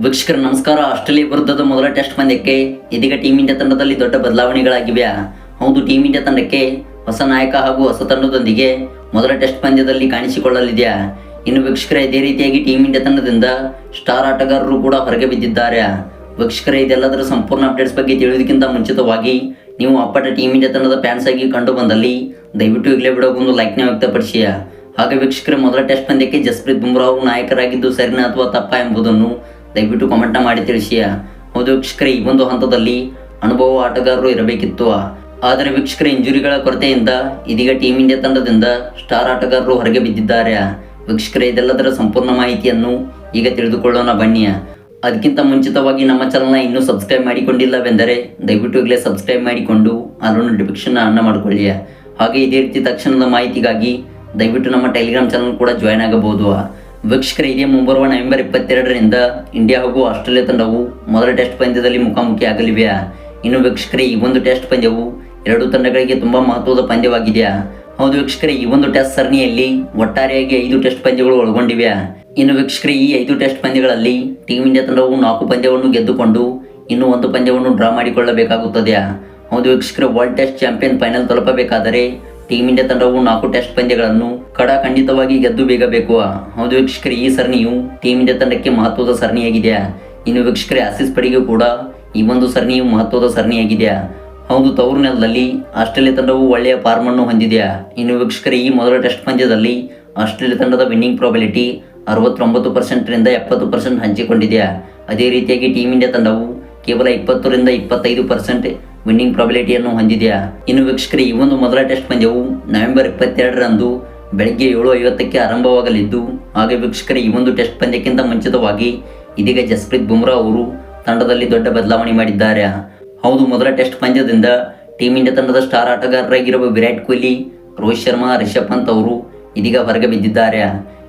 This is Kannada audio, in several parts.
ವೀಕ್ಷಕರ ನಮಸ್ಕಾರ. ಆಸ್ಟ್ರೇಲಿಯಾ ವಿರುದ್ಧದ ಮೊದಲ ಟೆಸ್ಟ್ ಪಂದ್ಯಕ್ಕೆ ಇದೀಗ ಟೀಮ್ ಇಂಡಿಯಾ ತಂಡದಲ್ಲಿ ದೊಡ್ಡ ಬದಲಾವಣೆಗಳಾಗಿವೆ. ಹೌದು, ಟೀಮ್ ಇಂಡಿಯಾ ತಂಡಕ್ಕೆ ಹೊಸ ನಾಯಕ ಹಾಗೂ ಹೊಸ ತಂಡದೊಂದಿಗೆ ಮೊದಲ ಟೆಸ್ಟ್ ಪಂದ್ಯದಲ್ಲಿ ಕಾಣಿಸಿಕೊಳ್ಳಲಿದೆ. ಇನ್ನು ವೀಕ್ಷಕರ ಇದೇ ರೀತಿಯಾಗಿ ಟೀಮ್ ಇಂಡಿಯಾ ತಂಡದಿಂದ ಸ್ಟಾರ್ ಆಟಗಾರರು ಕೂಡ ಹೊರಗೆ ಬಿದ್ದಿದ್ದಾರೆ. ವೀಕ್ಷಕರ ಇದೆಲ್ಲದರ ಸಂಪೂರ್ಣ ಅಪ್ಡೇಟ್ಸ್ ಬಗ್ಗೆ ತಿಳಿಯೋದಕ್ಕಿಂತ ಮುಂಚಿತವಾಗಿ ನೀವು ಅಪ್ಪಟ ಟೀಮ್ ಇಂಡಿಯಾ ತಂಡದ ಫ್ಯಾನ್ಸ್ ಆಗಿ ಕಂಡು ಬಂದಲ್ಲಿ ದಯವಿಟ್ಟು ಈಗಲೇ ಬಿಡೋಗೊಂದು ಲೈಕ್ನ ವ್ಯಕ್ತಪಡಿಸಿ. ಹಾಗೆ ವೀಕ್ಷಕರ ಮೊದಲ ಟೆಸ್ಟ್ ಪಂದ್ಯಕ್ಕೆ ಜಸ್ಪ್ರೀತ್ ಬುಮ್ರಾ ಅವರು ನಾಯಕರಾಗಿದ್ದು ಸರಿನಾ ಅಥವಾ ತಪ್ಪಾ ಎಂಬುದನ್ನು ದಯವಿಟ್ಟು ಕಮೆಂಟ್ನ ಮಾಡಿ ತಿಳಿಸಿ. ಹೌದು ವೀಕ್ಷಕರೇ, ಈ ಒಂದು ಹಂತದಲ್ಲಿ ಅನುಭವ ಆಟಗಾರರು ಇರಬೇಕಿತ್ತು. ಆದರೆ ವೀಕ್ಷಕರ ಇಂಜುರಿಗಳ ಕೊರತೆಯಿಂದ ಇದೀಗ ಟೀಮ್ ಇಂಡಿಯಾ ತಂಡದಿಂದ ಸ್ಟಾರ್ ಆಟಗಾರರು ಹೊರಗೆ ಬಿದ್ದಿದ್ದಾರೆ. ವೀಕ್ಷಕರೇ ಇದೆಲ್ಲದರ ಸಂಪೂರ್ಣ ಮಾಹಿತಿಯನ್ನು ಈಗ ತಿಳಿದುಕೊಳ್ಳೋಣ ಬನ್ನಿ. ಅದಕ್ಕಿಂತ ಮುಂಚಿತವಾಗಿ ನಮ್ಮ ಚಾನಲ್ನ ಇನ್ನೂ ಸಬ್ಸ್ಕ್ರೈಬ್ ಮಾಡಿಕೊಂಡಿಲ್ಲವೆಂದರೆ ದಯವಿಟ್ಟು ಈಗಲೇ ಸಬ್ಸ್ಕ್ರೈಬ್ ಮಾಡಿಕೊಂಡು ಅಲ್ಲೂ ನೋಟಿಫಿಕೇಶನ್ ಆನ್ ಮಾಡಿಕೊಳ್ಳಿ. ಹಾಗೆ ಇದೇ ರೀತಿ ತಕ್ಷಣದ ಮಾಹಿತಿಗಾಗಿ ದಯವಿಟ್ಟು ನಮ್ಮ ಟೆಲಿಗ್ರಾಮ್ ಚಾನಲ್ ಕೂಡ ಜಾಯ್ನ್ ಆಗಬಹುದು. ವೀಕ್ಷಕರೇ, ಇದೇ ಮುಂಬರುವ ನವೆಂಬರ್ 22ರಿಂದ ಇಂಡಿಯಾ ಹಾಗೂ ಆಸ್ಟ್ರೇಲಿಯಾ ತಂಡವು ಮೊದಲ ಟೆಸ್ಟ್ ಪಂದ್ಯದಲ್ಲಿ ಮುಖಾಮುಖಿ ಆಗಲಿವೆ. ಇನ್ನು ವೀಕ್ಷಕರೇ, ಈ ಒಂದು ಟೆಸ್ಟ್ ಪಂದ್ಯವು ಎರಡೂ ತಂಡಗಳಿಗೆ ತುಂಬಾ ಮಹತ್ವದ ಪಂದ್ಯವಾಗಿದೆ. ಹೌದು ವೀಕ್ಷಕರೇ, ಈ ಒಂದು ಟೆಸ್ಟ್ ಸರಣಿಯಲ್ಲಿ ಒಟ್ಟಾರೆಯಾಗಿ 5 ಟೆಸ್ಟ್ ಪಂದ್ಯಗಳು ಒಳಗೊಂಡಿವೆ. ಇನ್ನು ವೀಕ್ಷಕರೇ, ಈ 5 ಟೆಸ್ಟ್ ಪಂದ್ಯಗಳಲ್ಲಿ ಟೀಮ್ ಇಂಡಿಯಾ ತಂಡವು 4 ಪಂದ್ಯವನ್ನು ಗೆದ್ದುಕೊಂಡು ಇನ್ನು 1 ಪಂದ್ಯವನ್ನು ಡ್ರಾ ಮಾಡಿಕೊಳ್ಳಬೇಕಾಗುತ್ತದೆ. ಹೌದು ವೀಕ್ಷಕರೇ, ವರ್ಲ್ಡ್ ಟೆಸ್ಟ್ ಚಾಂಪಿಯನ್ ಫೈನಲ್ ತಲುಪಬೇಕಾದರೆ ಟೀಮ್ ಇಂಡಿಯಾ ತಂಡವು 4 ಟೆಸ್ಟ್ ಪಂದ್ಯಗಳನ್ನು ಖಂಡಿತವಾಗಿ ಗೆದ್ದು ಬೇಗಬೇಕು. ಹೌದು ವೀಕ್ಷಕರೇ, ಈ ಸರಣಿಯು ಟೀಮ್ ಇಂಡಿಯಾ ತಂಡಕ್ಕೆ ಮಹತ್ವದ ಸರಣಿಯಾಗಿದೆ. ಇನ್ನು ವೀಕ್ಷಕರೇ, ಆಸೀಸ್ ಪಡೆಗೂ ಕೂಡ ಈ ಒಂದು ಸರಣಿಯು ಮಹತ್ವದ ಸರಣಿಯಾಗಿದೆ. ಹೌದು, ತವರು ನೆಲದಲ್ಲಿ ಆಸ್ಟ್ರೇಲಿಯಾ ತಂಡವು ಒಳ್ಳೆಯ ಫಾರ್ಮ್ ಅನ್ನು ಹೊಂದಿದೆ. ಇನ್ನು ವೀಕ್ಷಕರೇ, ಈ ಮೊದಲ ಟೆಸ್ಟ್ ಪಂದ್ಯದಲ್ಲಿ ಆಸ್ಟ್ರೇಲಿಯಾ ತಂಡದ ವಿನ್ನಿಂಗ್ ಪ್ರಾಬಿಲಿಟಿ 69%ರಿಂದ 70% ಹಂಚಿಕೊಂಡಿದೆ. ಅದೇ ರೀತಿಯಾಗಿ ಟೀಮ್ ಇಂಡಿಯಾ ತಂಡವು ಕೇವಲ 20ರಿಂದ 25% ವಿನ್ನಿಂಗ್ ಪ್ರಾಬಿಲಿಟಿಯನ್ನು ಹೊಂದಿದೆ. ಇನ್ನು ವೀಕ್ಷಕರೇ, ಈ ಒಂದು ಮೊದಲ ಟೆಸ್ಟ್ ಪಂದ್ಯವು ನವೆಂಬರ್ 22ರಂದು ಬೆಳಗ್ಗೆ 7:50ಕ್ಕೆ ಆರಂಭವಾಗಲಿದ್ದು, ಹಾಗೆ ವೀಕ್ಷಕರೇ, ಈ ಒಂದು ಟೆಸ್ಟ್ ಪಂದ್ಯಕ್ಕಿಂತ ಮುಂಚಿತವಾಗಿ ಇದೀಗ ಜಸ್ಪ್ರೀತ್ ಬುಮ್ರಾ ಅವರು ತಂಡದಲ್ಲಿ ದೊಡ್ಡ ಬದಲಾವಣೆ ಮಾಡಿದ್ದಾರೆ. ಹೌದು, ಮೊದಲ ಟೆಸ್ಟ್ ಪಂದ್ಯದಿಂದ ಟೀಮ್ ಇಂಡಿಯಾ ತಂಡದ ಸ್ಟಾರ್ ಆಟಗಾರರಾಗಿರುವ ವಿರಾಟ್ ಕೊಹ್ಲಿ, ರೋಹಿತ್ ಶರ್ಮಾ, ರಿಷಬ್ ಪಂತ್ ಅವರು ಇದೀಗ ಹೊರಗೆ ಬಿದ್ದಿದ್ದಾರೆ.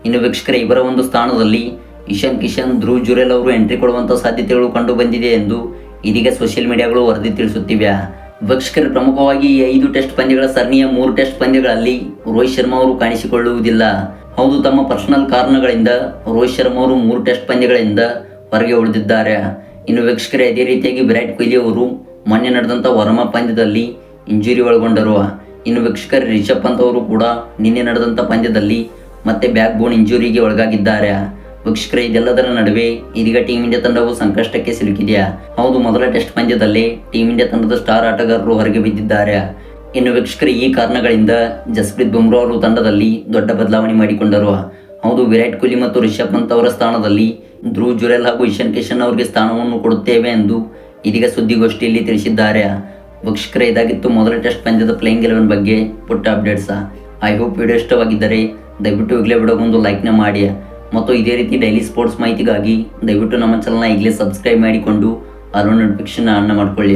ಇನ್ನು ವೀಕ್ಷಕರೇ, ಇವರ ಒಂದು ಸ್ಥಾನದಲ್ಲಿ ಇಶಾನ್ ಕಿಶನ್, ಧ್ರುವ್ ಜುರೇಲ್ ಅವರು ಎಂಟ್ರಿ ಕೊಡುವಂಥ ಸಾಧ್ಯತೆಗಳು ಕಂಡು ಬಂದಿದೆ ಎಂದು ಇದೀಗ ಸೋಷಿಯಲ್ ಮೀಡಿಯಾಗಳು ವರದಿ ತಿಳಿಸುತ್ತಿವೆ. ವೀಕ್ಷಕರು, ಪ್ರಮುಖವಾಗಿ ಈ 5 ಟೆಸ್ಟ್ ಪಂದ್ಯಗಳ ಸರಣಿಯ 3 ಟೆಸ್ಟ್ ಪಂದ್ಯಗಳಲ್ಲಿ ರೋಹಿತ್ ಶರ್ಮಾ ಅವರು ಕಾಣಿಸಿಕೊಳ್ಳುವುದಿಲ್ಲ. ಹೌದು, ತಮ್ಮ ಪರ್ಸನಲ್ ಕಾರಣಗಳಿಂದ ರೋಹಿತ್ ಶರ್ಮಾ ಅವರು 3 ಟೆಸ್ಟ್ ಪಂದ್ಯಗಳಿಂದ ಹೊರಗೆ ಉಳಿದಿದ್ದಾರೆ. ಇನ್ನು ವೀಕ್ಷಕರೇ, ಅದೇ ರೀತಿಯಾಗಿ ವಿರಾಟ್ ಕೊಹ್ಲಿ ಅವರು ಮೊನ್ನೆ ನಡೆದಂಥ ವರ್ಮ ಪಂದ್ಯದಲ್ಲಿ ಇಂಜುರಿ ಒಳಗೊಂಡರು. ಇನ್ನು ವೀಕ್ಷಕರೇ, ರಿಷಬ್ ಪಂತ್ ಅವರು ಕೂಡ ನಿನ್ನೆ ನಡೆದಂಥ ಪಂದ್ಯದಲ್ಲಿ ಮತ್ತೆ ಬ್ಯಾಕ್ ಬೋನ್ ಇಂಜುರಿಗೆ ಒಳಗಾಗಿದ್ದಾರೆ. ವೀಕ್ಷಕರೇ, ಇದೆಲ್ಲದರ ನಡುವೆ ಇದೀಗ ಟೀಮ್ ಇಂಡಿಯಾ ತಂಡವು ಸಂಕಷ್ಟಕ್ಕೆ ಸಿಲುಕಿದೆ. ಹೌದು, ಮೊದಲ ಟೆಸ್ಟ್ ಪಂದ್ಯದಲ್ಲೇ ಟೀಮ್ ಇಂಡಿಯಾ ತಂಡದ ಸ್ಟಾರ್ ಆಟಗಾರರು ಹೊರಗೆ ಬಿದ್ದಿದ್ದಾರೆ. ಇನ್ನು ವೀಕ್ಷಕರೇ, ಈ ಕಾರಣಗಳಿಂದ ಜಸ್ಪ್ರೀತ್ ಬುಮ್ರಾ ಅವರು ತಂಡದಲ್ಲಿ ದೊಡ್ಡ ಬದಲಾವಣೆ ಮಾಡಿಕೊಂಡರು. ಹೌದು, ವಿರಾಟ್ ಕೊಹ್ಲಿ ಮತ್ತು ರಿಷಬ್ ಪಂತ್ ಅವರ ಸ್ಥಾನದಲ್ಲಿ ಧ್ರುವ್ ಜುರೇಲ್ ಹಾಗೂ ಇಶಾನ್ ಕಿಶನ್ ಅವರಿಗೆ ಸ್ಥಾನವನ್ನು ಕೊಡುತ್ತೇವೆ ಎಂದು ಇದೀಗ ಸುದ್ದಿಗೋಷ್ಠಿಯಲ್ಲಿ ತಿಳಿಸಿದ್ದಾರೆ. ವೀಕ್ಷಕರೇ, ಇದಾಗಿತ್ತು ಮೊದಲ ಟೆಸ್ಟ್ ಪಂದ್ಯದ ಪ್ಲೇಯಿಂಗ್ 11 ಬಗ್ಗೆ ಪುಟ್ಟ ಅಪ್ಡೇಟ್ಸ್. ಐ ಹೋಪ್ ವಿಡಿಯೋ ಇಷ್ಟವಾಗಿದ್ದರೆ ದಯವಿಟ್ಟು ಈಗಲೇ ಬಿಡೋಗೊಂದು ಲೈಕ್ನ ಮಾಡಿ ಮತ್ತು ಇದೇ ರೀತಿ ಡೈಲಿ ಸ್ಪೋರ್ಟ್ಸ್ ಮಾಹಿತಿಗಾಗಿ ದಯವಿಟ್ಟು ನಮ್ಮ ಚಾನಲ್ನ ಈಗಲೇ ಸಬ್ಸ್ಕ್ರೈಬ್ ಮಾಡಿಕೊಂಡು ಅಲ್ಲೂ ನೋಟಿಫಿಕೇಶನ್ ಆನ್ ಮಾಡಿಕೊಳ್ಳಿ.